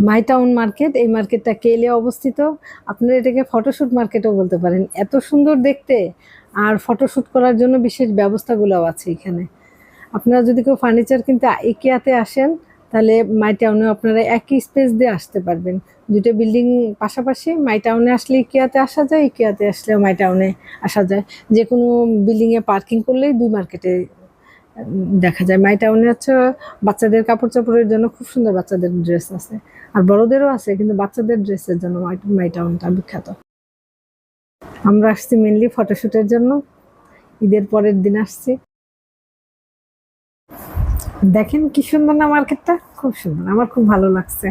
মাই town market, এই মার্কেটটা কেলে অবস্থিত। আপনারা এটাকে ফটোশুট মার্কেটও বলতে পারেন। এত সুন্দর দেখতে, আর ফটোশুট করার জন্য বিশেষ ব্যবস্থাগুলোও আছে এখানে। আপনারা যদি কেউ ফার্নিচার কিনতে ইকেয়াতে আসেন, তাহলে মাই টাউনে আপনারা একই স্পেস দিয়ে আসতে পারবেন। দুটো বিল্ডিং পাশাপাশি, মাই টাউনে আসলে ইকেয়াতে আসা যায়, ইকেয়াতে আসলেও মাই টাউনে আসা যায়। যে কোনো বিল্ডিংয়ে পার্কিং করলেই দুই মার্কেটে দেখা যায়। মাই টাউনে হচ্ছে বাচ্চাদের কাপড় চাপড়ের জন্য খুব সুন্দর বাচ্চাদের ড্রেস আছে, আর বড়দেরও আছে, কিন্তু বাচ্চাদের ড্রেসের জন্য মাই টাউনটা বিখ্যাত। আমরা আসছি মেনলি ফটোশুটের জন্য, ঈদের পরের দিন আসছি। দেখেন কি সুন্দর না মার্কেটটা, খুব সুন্দর, আমার খুব ভালো লাগছে।